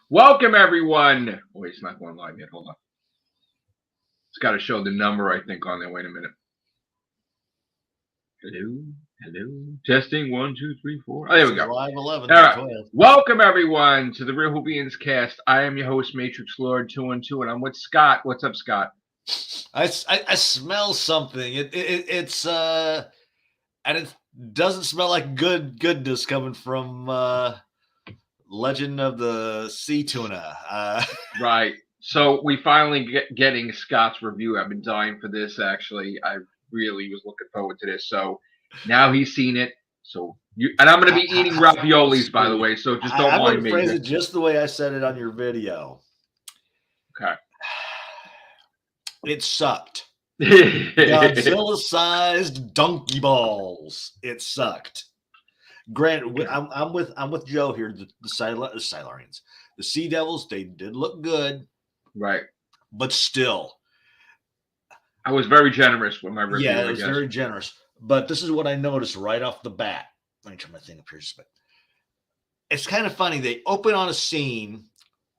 Welcome, everyone. Oh, wait, it's not going live yet. Hold on. It's got to show the number, I think, on there. Wait a minute. Hello? Hello? Testing. 1, 2, 3, 4. Oh, there we go. Live 11. All right. Welcome, everyone, to the Real Whovians cast. I am your host, Matrix Lord 212, and I'm with Scott. What's up, Scott? I smell something. It's and it doesn't smell like goodness coming from Legend of the Sea Tuna. Right. So we finally getting Scott's review. I've been dying for this. Actually, I really was looking forward to this. So now he's seen it. So and I'm going to be eating raviolis, by the way. So just don't mind me. I'm going to phrase it just the way I said it on your video. Okay. It sucked. Godzilla-sized donkey balls. It sucked. Granted, I'm with Joe here. The Silurians, the Sea Devils, they did look good, right? But still, I was very generous with my review. Yeah, it was very generous. But this is what I noticed right off the bat. Let me turn my thing up here just a bit. It's kind of funny. They open on a scene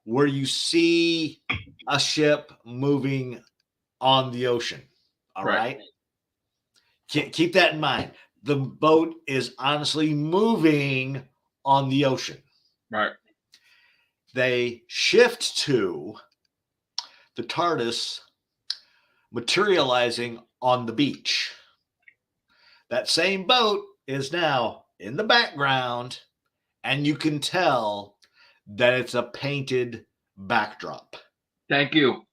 where you see a ship moving on the ocean. All right. Keep that in mind. The boat is honestly moving on the ocean. Right. They shift to the TARDIS materializing on the beach. That same boat is now in the background, and you can tell that it's a painted backdrop. Thank you.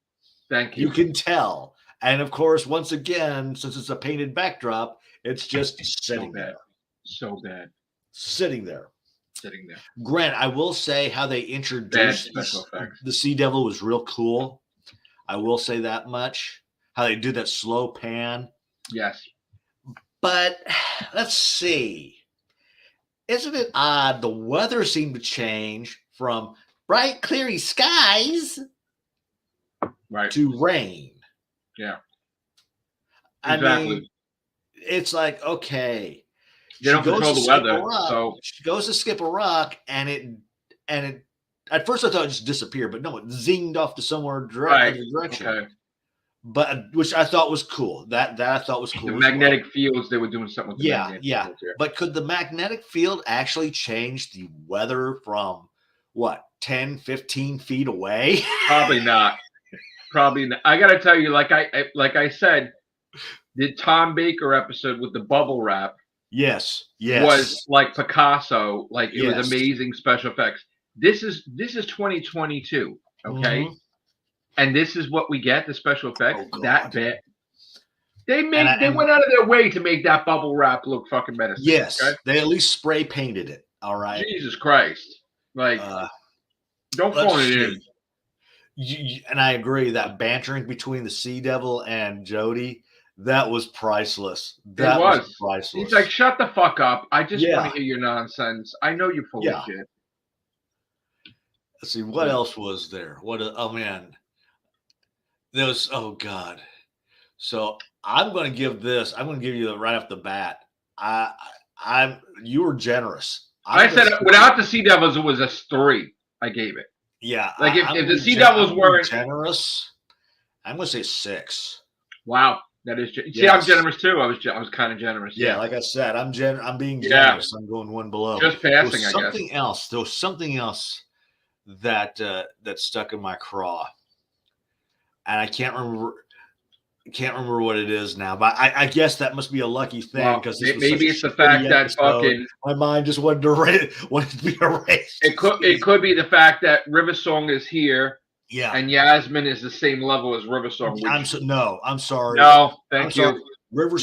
You can tell. And of course, once again, since it's a painted backdrop, it's just sitting there. So bad. Sitting there. Grant, I will say how they introduced the Sea Devil was real cool. I will say that much. How they do that slow pan. Yes. But let's see. Isn't it odd? The weather seemed to change from bright, cleary skies to rain. Yeah. Exactly. I mean, it's like, okay. They don't control the weather. So she goes to skip a rock, and it at first I thought it just disappeared, but no, it zinged off to somewhere direction. Okay. But which I thought was cool. That I thought was cool. The magnetic fields, they were doing something with the magnetic fields here. But could the magnetic field actually change the weather from what, 10, 15 feet away? Probably not. Probably not. I gotta tell you, like I said, the Tom Baker episode with the bubble wrap. Yes. Was like Picasso. Like it was amazing special effects. This is 2022. Okay. Mm-hmm. And this is what we get, the special effects. That bit. They went out of their way to make that bubble wrap look fucking menacing. Yes. Okay? They at least spray painted it. All right. Jesus Christ. Like, don't phone it in. And I agree that bantering between the Sea Devil and Jody, that was priceless. That was priceless. He's like, shut the fuck up. I just want to hear your nonsense. I know you're full of shit. Let's see, what else was there? Oh man. There was, oh God. So I'm going to give you right off the bat. You were generous. I said without the Sea Devils, it was a 3. I gave it. Yeah. Like if the Sea Devils weren't generous, I'm going to say 6. Wow. That is, see, I'm generous too. I was kind of generous. Yeah, like I said, I'm being generous. I'm going one below. Just passing, I guess. There was something else that stuck in my craw. And I can't remember what it is now, but I guess that must be a lucky thing because maybe it's the fact that fucking my mind just wanted to be erased. It could be the fact that River Song is here, and Yasmin is the same level as River Song. I'm sorry. No, thank you. River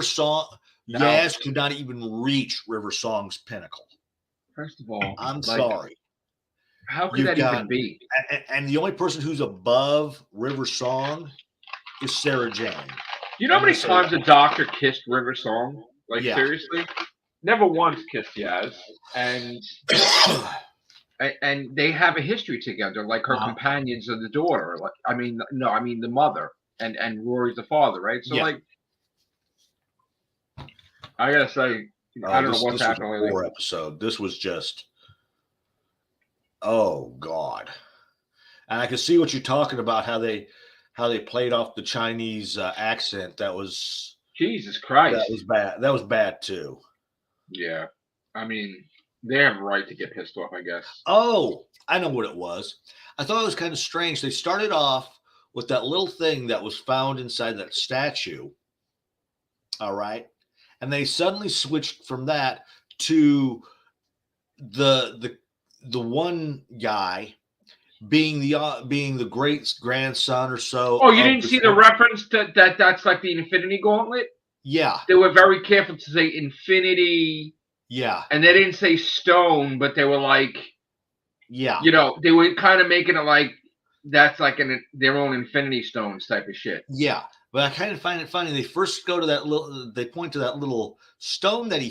Song. Yas could not even reach River Song's pinnacle. First of all, I'm sorry. How could that even be? And the only person who's above River Song is Sarah Jane. You know how many times the Doctor kissed River Song? Like, seriously? Never once kissed Yaz. And they have a history together, like her companions of the daughter. Like, I mean the mother. And Rory's the father, right? So, like, I gotta say, I don't know what's happening lately. Episode. This was just... Oh God. And I can see what you're talking about, how they played off the Chinese accent. Jesus Christ. That was bad. That was bad too. Yeah. I mean, they have a right to get pissed off, I guess. Oh, I know what it was. I thought it was kind of strange. They started off with that little thing that was found inside that statue. All right. And they suddenly switched from that to the one guy being the great grandson or so. Oh, you didn't see the reference to that's like the Infinity Gauntlet? Yeah. They were very careful to say infinity. Yeah. And they didn't say stone, but they were like, yeah. They were kind of making it like that's like their own Infinity Stones type of shit. Yeah. But I kind of find it funny. They first go to they point to that little stone that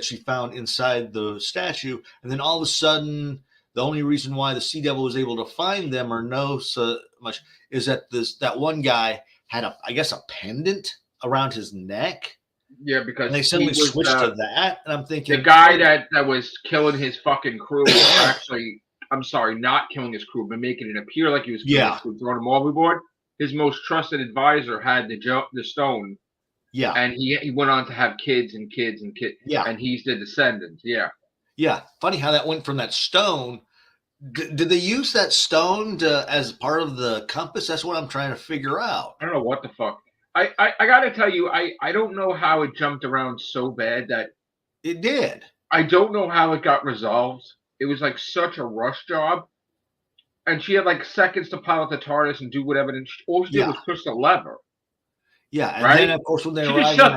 she found inside the statue. And then all of a sudden, the only reason why the Sea Devil was able to find them or know so much is that that one guy had a pendant around his neck. Yeah, because they suddenly switched to that. And I'm thinking the guy that was killing his fucking crew was actually, I'm sorry, not killing his crew, but making it appear like he was killing his crew, throwing them overboard. His most trusted advisor had the stone. Yeah. And he went on to have kids and kids and kids. Yeah. And he's the descendant. Yeah. Yeah. Funny how that went from that stone. Did they use that stone as part of the compass? That's what I'm trying to figure out. I don't know what the fuck. I got to tell you, I don't know how it jumped around so bad that it did. I don't know how it got resolved. It was like such a rush job. And she had like seconds to pilot the TARDIS and do whatever. And all she did was push the lever. Yeah, and then of course when they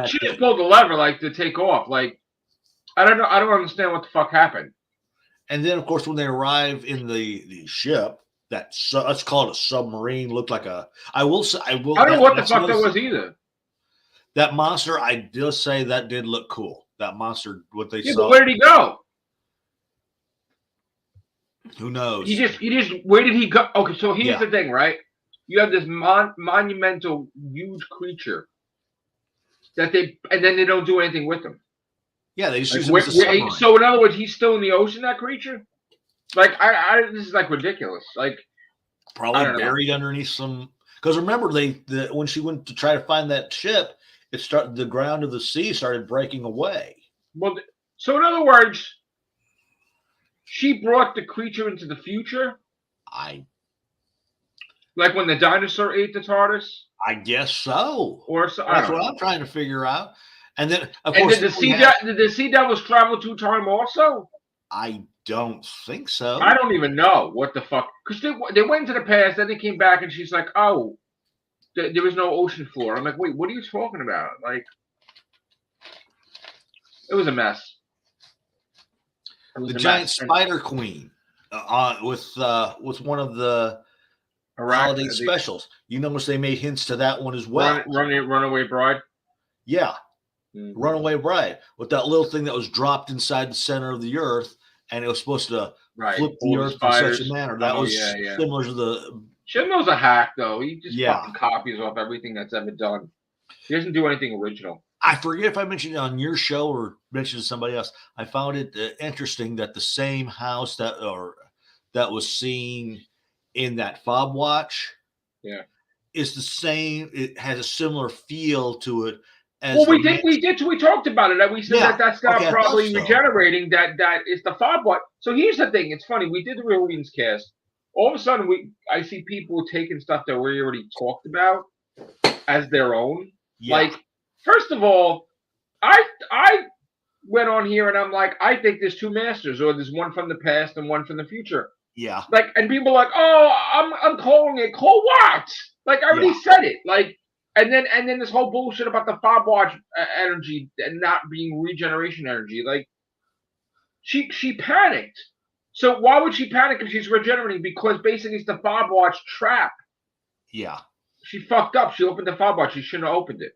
she just pulled the lever like to take off. Like I don't know. I don't understand what the fuck happened. And then of course when they arrive in the ship, let's call it a submarine. Looked like a. I will say I will. I don't know what the fuck that was either. That monster, I just say that did look cool. That monster, what they saw. But where did he go? Who knows? He just. Where did he go? Okay, so here's the thing, right? You have this monumental, huge creature and then they don't do anything with him. Yeah, they just use him as a submarine. So in other words, he's still in the ocean. That creature. Like this is like ridiculous. Like probably buried underneath some. Because remember, when she went to try to find that ship, the ground of the sea started breaking away. Well, so in other words, she brought the creature into the future. Like when the dinosaur ate the TARDIS. I guess so. Or so. That's what I'm trying to figure out. And then, of course, did the Sea Devils travel through time also? I don't think so. I don't even know what the fuck. Because they went into the past, then they came back, and she's like, "Oh, there was no ocean floor." I'm like, "Wait, what are you talking about?" Like, it was a mess. The giant spider queen with one of the holiday specials. You notice they made hints to that one as well. Runaway Bride. Yeah. Mm-hmm. Runaway Bride with that little thing that was dropped inside the center of the earth, and it was supposed to flip the earth in such a manner. That was similar to the. Shinlo's a hack, though. He just fucking copies off everything that's ever done. He doesn't do anything original. I forget if I mentioned it on your show or mentioned to somebody else. I found it interesting that the same house that was seen in that fob watch, is the same. It has a similar feel to it. We talked about it. We said that's not probably regenerating. That is the fob watch. So here's the thing. It's funny. We did the Whovians cast. All of a sudden, I see people taking stuff that we already talked about as their own. Yeah. Like, first of all, I went on here and I'm like, I think there's two masters, or there's one from the past and one from the future. Yeah. Like, and people are like, oh, I'm calling it. Call what? Like, I already said it. Like, and then this whole bullshit about the fob watch energy and not being regeneration energy. Like, she panicked. So why would she panic if she's regenerating? Because basically it's the fob watch trap. Yeah. She fucked up. She opened the fob watch. She shouldn't have opened it.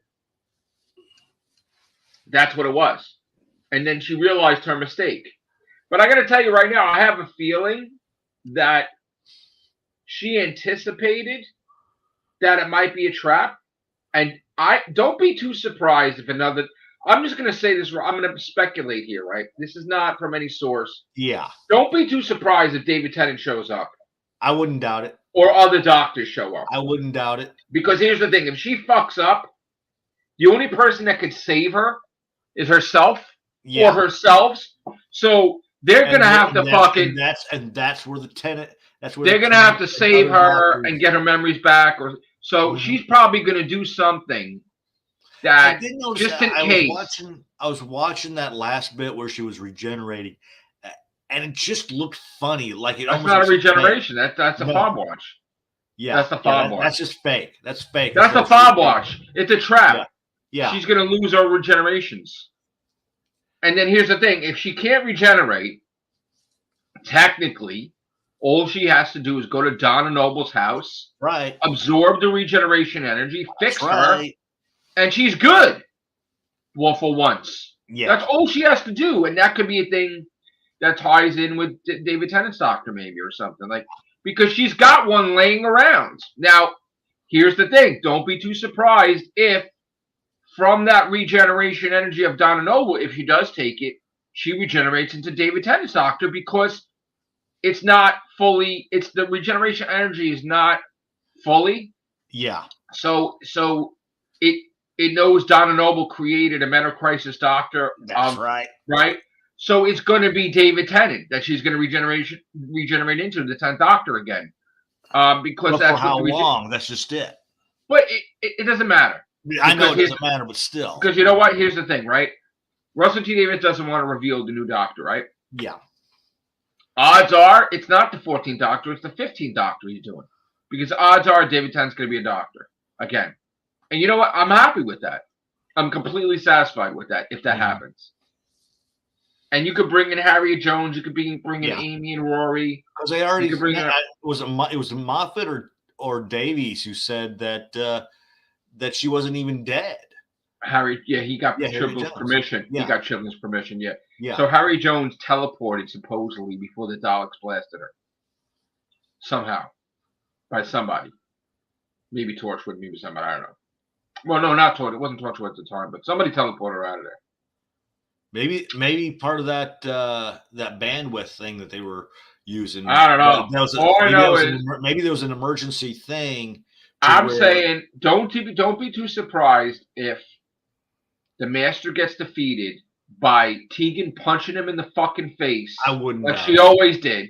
That's what it was. And then she realized her mistake. But I got to tell you right now, I have a feeling that she anticipated that it might be a trap. And I don't be too surprised if I'm just gonna say this. I'm gonna speculate here, right? This is not from any source. Yeah. Don't be too surprised if David Tennant shows up. I wouldn't doubt it. Or other doctors show up. I wouldn't doubt it. Because here's the thing: if she fucks up, the only person that could save her is herself or herselves. So they're gonna have to fucking. That's where the Tennant. That's where they're gonna have to save her and get her memories back, or so she's probably gonna do something. That just in case. I was watching that last bit where she was regenerating, and it just looked funny. Like it. That's not a regeneration. That's a fob watch. Yeah, that's the fob watch. That's just fake. That's fake. That's a fob watch. It's a trap. Yeah. She's gonna lose her regenerations. And then here's the thing: if she can't regenerate, technically, all she has to do is go to Donna Noble's house, right? Absorb the regeneration energy, fix her. And she's good. Well, for once. Yeah. That's all she has to do. And that could be a thing that ties in with David Tennant's doctor, maybe, or something. Like, because she's got one laying around. Now, here's the thing. Don't be too surprised if from that regeneration energy of Donna Noble, if she does take it, she regenerates into David Tennant's doctor, because it's not fully, the regeneration energy is not fully. Yeah. So it knows Donna Noble created a mental crisis doctor. That's right. Right? So it's going to be David Tennant that she's going to regenerate into, the 10th Doctor again. Because that's for how long? That's just it. But it doesn't matter. I know it doesn't matter, but still. Because you know what? Here's the thing, right? Russell T. Davies doesn't want to reveal the new Doctor, right? Yeah. Odds are it's not the 14th Doctor, it's the 15th Doctor he's doing. Because odds are David Tennant's going to be a doctor again. And you know what? I'm happy with that. I'm completely satisfied with that if that happens. And you could bring in Harriet Jones. You could bring in Amy and Rory. Because they already it was Moffat or Davies who said that that she wasn't even dead. He got Chibnall's permission. Yeah. He got Chibnall's permission. Yeah. Yeah. So Harriet Jones teleported supposedly before the Daleks blasted her. Somehow, by somebody. Maybe Torchwood, maybe somebody. I don't know. Well, no, not Torchwood. It wasn't Torchwood at the time, but somebody teleported her out of there. Maybe part of that that bandwidth thing that they were using. I don't know. Maybe there was an emergency thing. I'm saying don't be too surprised if the Master gets defeated by Tegan punching him in the fucking face. I wouldn't. Like she always did.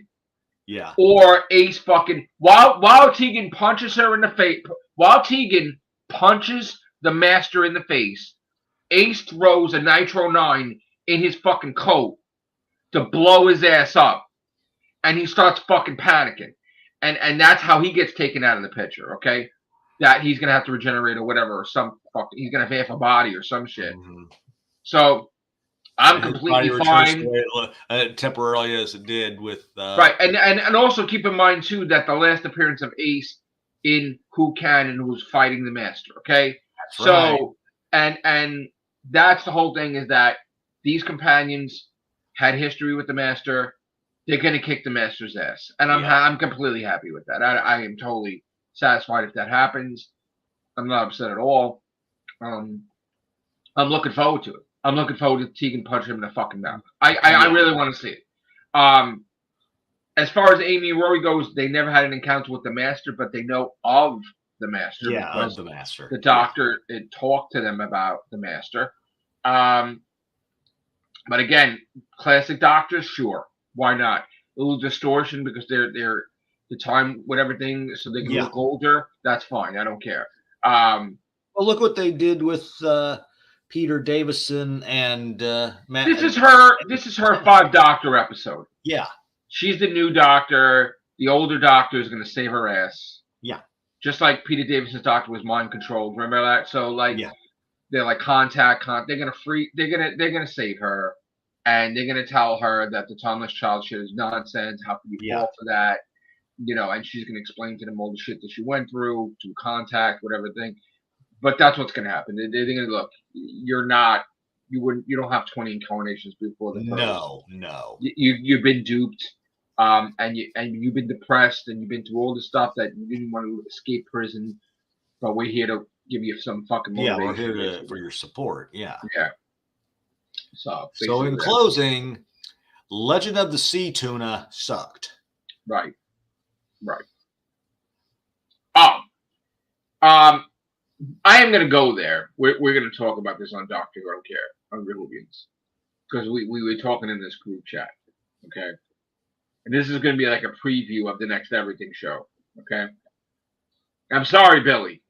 Yeah. Or Ace fucking while Tegan punches her in the face. While Tegan punches the Master in the face, Ace throws a Nitro 9 in his fucking coat to blow his ass up. And he starts fucking panicking. And that's how he gets taken out of the picture, okay? That he's going to have to regenerate or whatever, or he's going to have half a body or some shit. Mm-hmm. So I'm completely fine. Temporarily as it did with... Right, and also keep in mind, too, that the last appearance of Ace in Who Can and Who's Fighting the Master, okay? That's right. And that's the whole thing, is that these companions had history with the Master. They're going to kick the Master's ass. And I'm completely happy with that. I am totally satisfied if that happens. I'm not upset at all. I'm looking forward to it. I'm looking forward to Tegan punching him in the fucking mouth. I really want to see it. As far as Amy and Rory goes, they never had an encounter with the Master, but they know of the Master. Yeah, of the Master. The Doctor talked to them about the Master. But again, classic Doctors, sure. Why not? A little distortion because they're the time with everything, so they can look older. That's fine. I don't care. Well, look what they did with Peter Davison and Matt. This is her 5 Doctor episode. Yeah, she's the new Doctor. The older Doctor is going to save her ass. Yeah, just like Peter Davison's Doctor was mind controlled. Remember that? So like, they're like contact. They're gonna save her. And they're going to tell her that the Timeless Child shit is nonsense. How can you fall for that? You know, and she's going to explain to them all the shit that she went through, to contact, whatever thing. But that's what's going to happen. They're going to look. You don't have 20 incarnations before the first. No. You've been duped, and you've been depressed, and you've been through all the stuff that you didn't want to escape prison. But we're here to give you some fucking motivation. Yeah, we're here for your support. Yeah. Yeah. So in closing, Legend of the Sea Tuna sucked. Right. Oh, I am going to go there. We're going to talk about this on Doctor Who. I don't care on Whovians, because we were talking in this group chat. Okay, and this is going to be like a preview of the next Everything show. Okay, I'm sorry, Billy,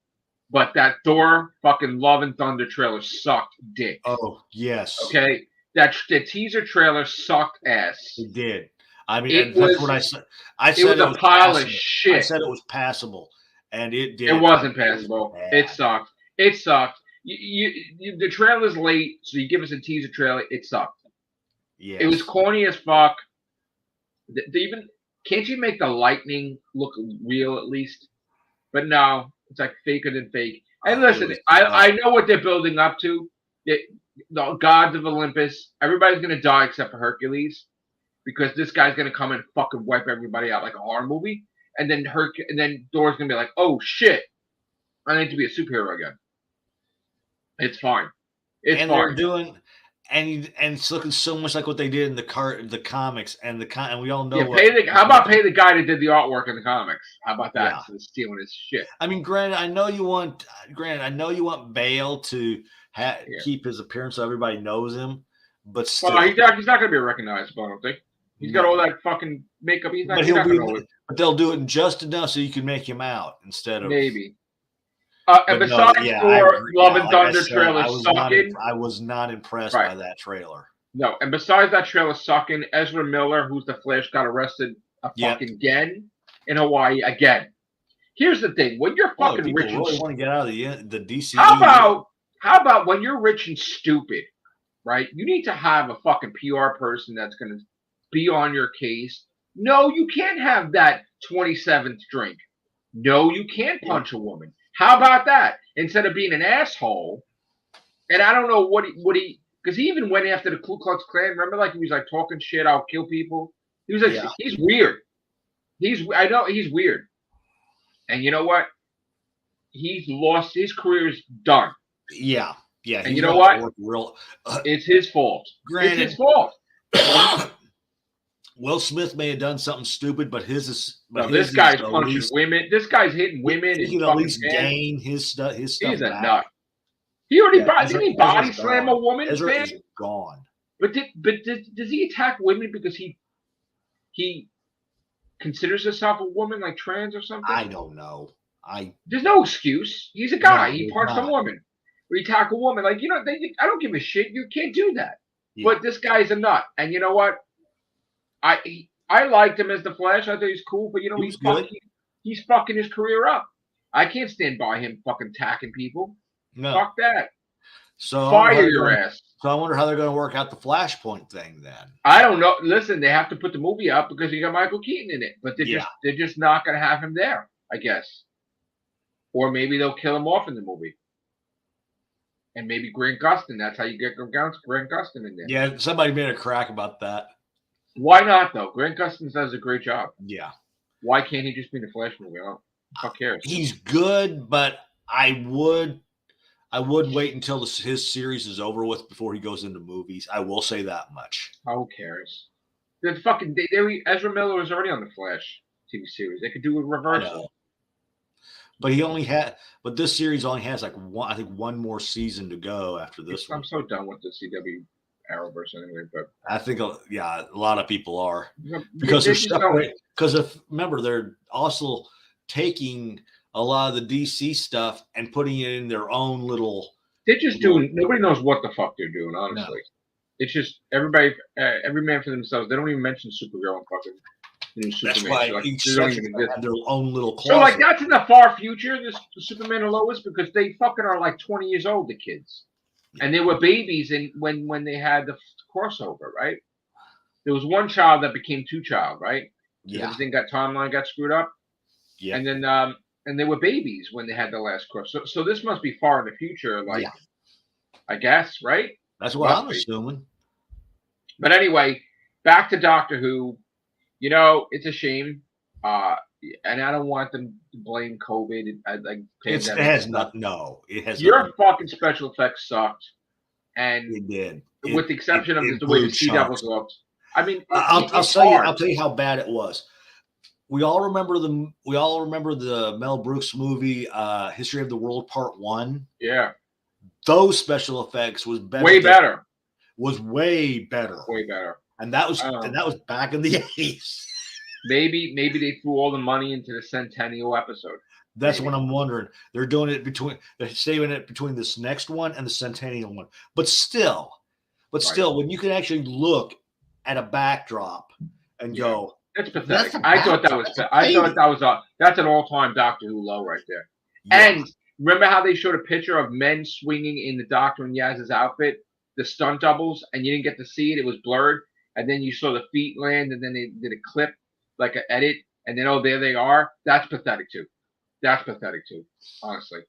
but that Thor fucking Love and Thunder trailer sucked dick. Oh yes. Okay, the teaser trailer sucked ass. It did. I mean, that's what I said. I said it was a pile of shit. I said it was passable, and it did. It wasn't passable. It sucked. It sucked. The trailer's late, so you give us a teaser trailer. It sucked. Yeah. It was corny as fuck. Can't you make the lightning look real at least? But no, it's like faker than fake. And listen, I know what they're building up to. The gods of Olympus. Everybody's gonna die except for Hercules, because this guy's gonna come and fucking wipe everybody out like a horror movie. And then Thor's gonna be like, "Oh shit, I need to be a superhero again." It's fine. They're doing, and it's looking so much like what they did in the comics and we all know. Yeah, how about pay the guy that did the artwork in the comics? How about that? Instead of stealing his shit. I mean, granted, I know you want Bale to keep his appearance so everybody knows him, but still, he's not going to be recognizable. I don't think he's got all that fucking makeup. But they'll do it just enough so you can make him out instead of maybe. And besides Love and Thunder trailer sucking, I was not impressed by that trailer. No, and besides that trailer sucking, Ezra Miller, who's the Flash, got arrested again in Hawaii again. Here's the thing: when you're fucking rich, really want to get out of the DC. How about when you're rich and stupid, right? You need to have a fucking PR person that's going to be on your case. No, you can't have that 27th drink. No, you can't punch a woman. How about that? Instead of being an asshole, and I don't know what he because he even went after the Ku Klux Klan. Remember, like he was like talking shit, "I'll kill people." He was like, he's weird. I know he's weird, and you know what? He's lost. His career's done. Yeah. And you know what? It's his fault. Granted, it's his fault. Will Smith may have done something stupid, but this guy's punching women. This guy's hitting women. He can at least gain his stuff. He's a nut. He already didn't body slam a woman. Ezra is gone. But does he attack women because he considers himself a woman, like trans or something? I don't know. There's no excuse. He's a guy. He punched a woman. Or he attacked a woman. Like, I don't give a shit. You can't do that. Yeah. But this guy's a nut. And you know what? I liked him as the Flash. I thought he's cool, but he's fucking his career up. I can't stand by him fucking attacking people. No. Fuck that. So fire your ass. So I wonder how they're going to work out the Flashpoint thing then. I don't know. Listen, they have to put the movie up because you got Michael Keaton in it, but they're just not going to have him there, I guess. Or maybe they'll kill him off in the movie. And maybe Grant Gustin. That's how you get Grant Gustin in there. Yeah, somebody made a crack about that. Why not, though? Grant Gustin does a great job. Yeah. Why can't he just be in the Flash movie? Who cares? He's good, but I would wait until his series is over with before he goes into movies. I will say that much. Who cares? Ezra Miller was already on the Flash TV series. They could do a reversal. But this series only has like one more season to go after this one. I'm so done with the CW Arrowverse anyway, but I think a lot of people are because remember they're also taking a lot of the DC stuff and putting it in their own little. They're just doing. Nobody knows what the fuck they're doing. Honestly, no. It's just everybody, every man for themselves. They don't even mention Supergirl and fucking. That's why each section have their own little closet. So like that's in the far future. This Superman and Lois because they fucking are like 20 years old. The kids. And they were babies when they had the crossover, right? There was one child that became two child, right? Yeah. Everything timeline got screwed up. Yeah. And then and they were babies when they had the last cross. So this must be far in the future, like I guess, right? That's what I'm assuming. But anyway, back to Doctor Who. It's a shame. And I don't want them to blame COVID. It has not. No, it has. Your fucking special effects sucked. and it did. With the exception of the way the Sea Devils looked. I mean, I'll tell you how bad it was. We all remember the Mel Brooks movie, History of the World Part 1. Yeah. Those special effects was better. Way better. Was way better. Way better. And that was back in the 80s. Maybe they threw all the money into the Centennial episode. That's what I'm wondering. They're doing it they're saving it between this next one and the Centennial one. But still, when you can actually look at a backdrop and go, it's pathetic. I thought that's an all-time Doctor Who low right there. Yeah. And remember how they showed a picture of men swinging in the Doctor and Yaz's outfit, the stunt doubles, and you didn't get to see it. It was blurred. And then you saw the feet land, and then they did a clip, like an edit, and then, there they are. That's pathetic, too. Honestly.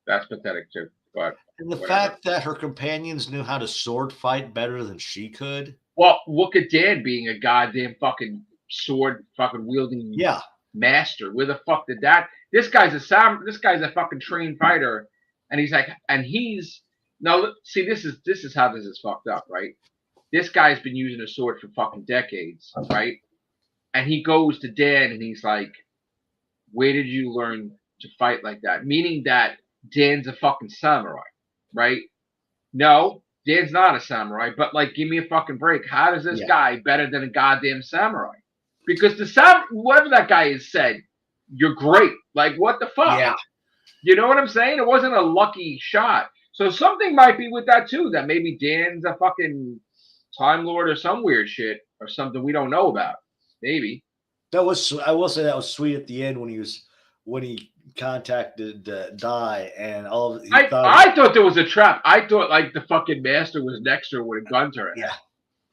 That's pathetic, too. But and the fact that her companions knew how to sword fight better than she could. Well, look at Dan being a goddamn fucking sword fucking wielding master. Where the fuck did that? This guy's a fucking trained fighter, and he's now see this is how this is fucked up, right? This guy's been using a sword for fucking decades, right? And he goes to Dan and he's like, "Where did you learn to fight like that?" Meaning that Dan's a fucking samurai, right? No. Dan's not a samurai, but give me a fucking break. How does this guy better than a goddamn samurai? Because whatever that guy has said, you're great. What the fuck? Yeah. You know what I'm saying? It wasn't a lucky shot. So something might be with that too, that maybe Dan's a fucking Time Lord or some weird shit or something we don't know about. Maybe. I will say that was sweet at the end when he contacted Dai and all. I thought there was a trap. I thought the fucking master was next to her with a gun to her. Yeah.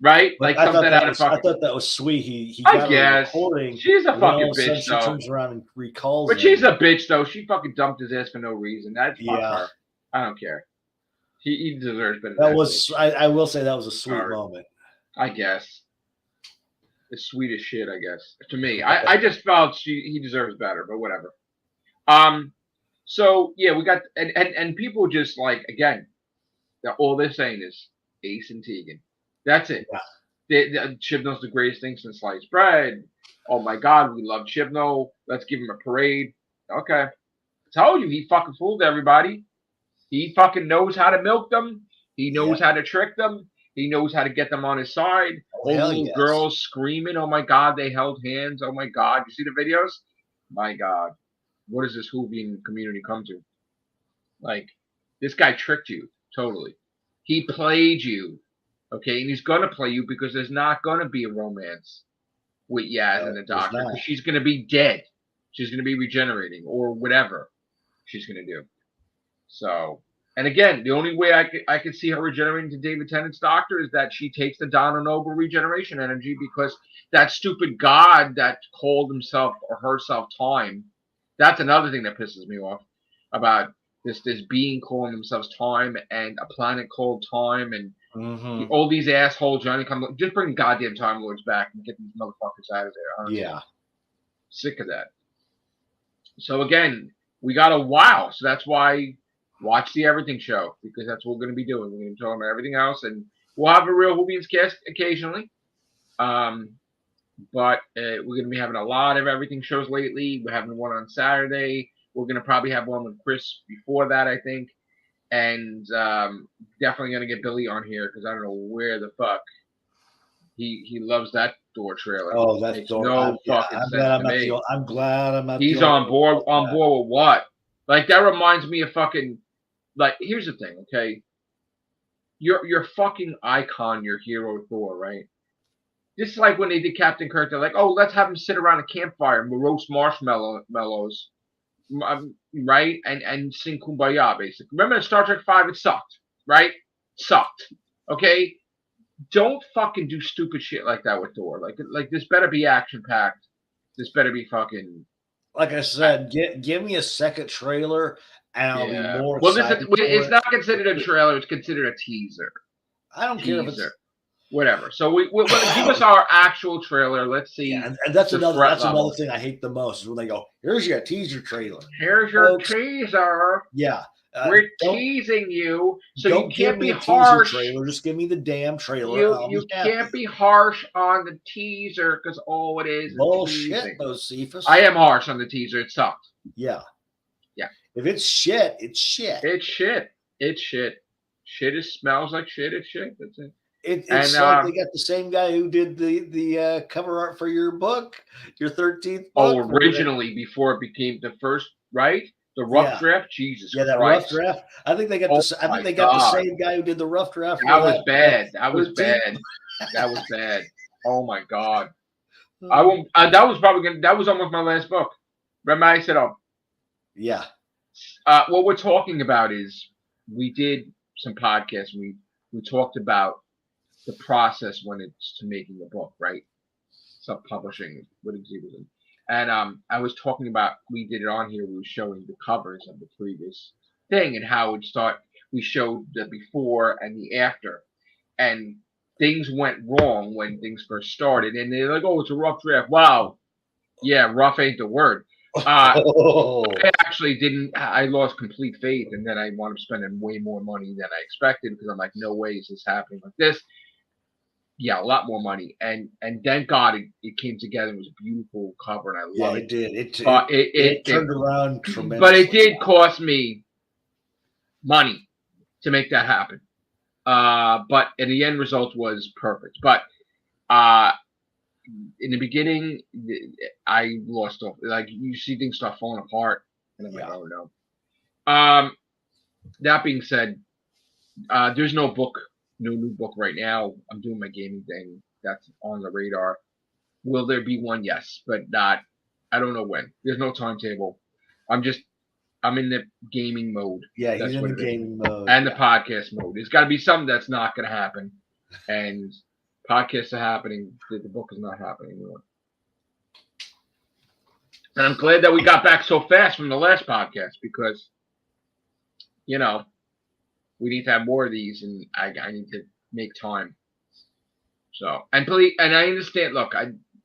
Right? But I thought that was sweet. He got her recording. She's a fucking bitch though. She turns around and recalls But she's a bitch though. She fucking dumped his ass for no reason. That's her. I don't care. He deserves better. I will say that was a sweet moment. I guess. It's sweet as shit, I guess. To me. I just felt he deserves better, but whatever. So yeah, we got and people just again, all they're saying is Ace and Tegan. That's it. Yeah. Chibnall's the greatest thing since sliced bread. Oh my God, we love Chibnall. Let's give him a parade. Okay. I told you he fucking fooled everybody. He fucking knows how to milk them. He knows how to trick them. He knows how to get them on his side. All little girls screaming, oh my God, they held hands. Oh my God. You see the videos? My God. What does this Whovian community come to? This guy tricked you. Totally. He played you. Okay? And he's going to play you because there's not going to be a romance with Yaz and the Doctor. She's going to be dead. She's going to be regenerating or whatever she's going to do. So, and again, the only way I could see her regenerating to David Tennant's Doctor is that she takes the Donna Noble regeneration energy because that stupid god that called himself or herself Time. That's another thing that pisses me off about this being calling themselves Time and a planet called Time and all these assholes trying to come. Just bring goddamn Time Lords back and get these motherfuckers out of there. Honestly. Yeah. Sick of that. So again, we got a while. So that's why watch the Everything Show because that's what we're going to be doing. We're going to be talking about everything else and we'll have a real Whovians cast occasionally. But we're going to be having a lot of Everything shows lately. We're having one on Saturday. We're going to probably have one with Chris before that, I think. And definitely going to get Billy on here because I don't know where the fuck he loves that Thor trailer. Oh, that's Thor. No fucking sense to me. I'm glad I'm not. He's on board with what? That reminds me of fucking. Here's the thing, okay? Your fucking icon, your hero Thor, right? Just like when they did Captain Kirk, they're like, oh, let's have him sit around a campfire and roast marshmallows, right? And sing Kumbaya, basically. Remember in Star Trek V, it sucked, right? Sucked, okay? Don't fucking do stupid shit like that with Thor. Like this better be action-packed. This better be fucking... Like I said, give me a second trailer and I'll be more excited. Well, it's not considered a trailer. It's considered a teaser. I don't care if it's... Whatever. So we'll give us our actual trailer. Let's see. Yeah, and that's another thing I hate the most is when they go, "Here's your teaser trailer." Here's your teaser. Yeah, We're teasing you, so don't you can't give me be a harsh. teaser trailer. Just give me the damn trailer. You can't be harsh on the teaser because all it is bullshit, Josephus. I am harsh on the teaser. It sucks. Yeah. Yeah. If it's shit, it's shit. It's shit. It's shit. Shit smells like shit. It's shit. That's it. It's like they got the same guy who did the cover art for your book, your 13th book. Oh, originally before it became the first, right? The rough draft, Jesus Christ. That rough draft. I think they got the same guy who did the rough draft. That was bad. That was bad. That was bad. Oh my God. I won't. That was that was almost my last book. Remember I said, "Oh, yeah." What we're talking about is we did some podcasts. We talked about the process when it's to making a book, right? Self-publishing, what exhibit. And I was talking about, we did it on here, we were showing the covers of the previous thing and how it would start. We showed the before and the after. And things went wrong when things first started. And they're like, oh, it's a rough draft. Wow. Yeah, rough ain't the word. I actually didn't, I lost complete faith. And then I wound up spending way more money than I expected because I'm like, no way is this happening like this. Yeah, a lot more money, and thank God it came together. It was a beautiful cover, and I love it. It turned around tremendously. But it did cost me money to make that happen. But the end result was perfect. But in the beginning, I lost all. Like you see things start falling apart, and I'm like, oh no. That being said, there's no new book right now. I'm doing my gaming thing. That's on the radar. Will there be one? Yes, but not. I don't know when. There's no timetable. I'm in the gaming mode. Yeah, he's in the gaming mode. And the podcast mode. It's got to be something that's not going to happen. And podcasts are happening. The book is not happening anymore. And I'm glad that we got back so fast from the last podcast because, we need to have more of these, and I need to make time. So, and please, and I understand. Look,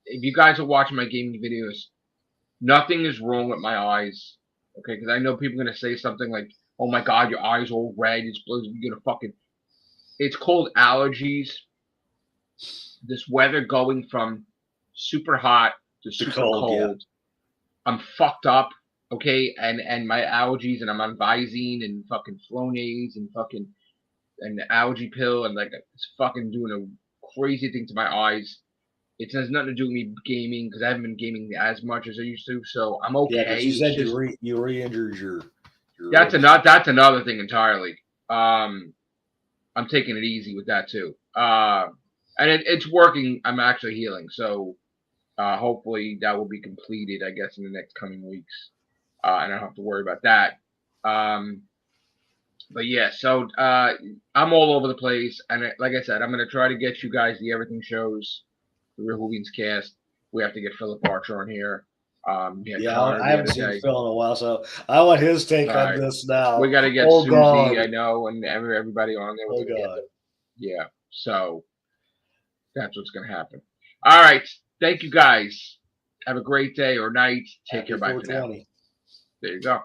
if you guys are watching my gaming videos, nothing is wrong with my eyes. Okay, because I know people are gonna say something like, "Oh my God, your eyes all red. It's you're gonna fucking." It's called allergies. This weather going from super hot to super cold. Yeah. I'm fucked up. Okay, and my allergies, and I'm on Visine and fucking Flonase and and the allergy pill, and like it's fucking doing a crazy thing to my eyes. It has nothing to do with me gaming because I haven't been gaming as much as I used to, so I'm okay. Yeah, you said you re-injured your that's another thing entirely. I'm taking it easy with that too. And it's working. I'm actually healing, so hopefully that will be completed, I guess, in the next coming weeks. And I don't have to worry about that. But yeah, so I'm all over the place, and like I said, I'm gonna try to get you guys the everything shows, the Real Whovians cast. We have to get Philip Archer on here. I haven't seen Phil in a while, so I want his take on this now. We got to get Susie, God. I know, and everybody on there. Yeah, so that's what's gonna happen. All right, thank you guys. Have a great day or night. Take care. Bye for now. There you go.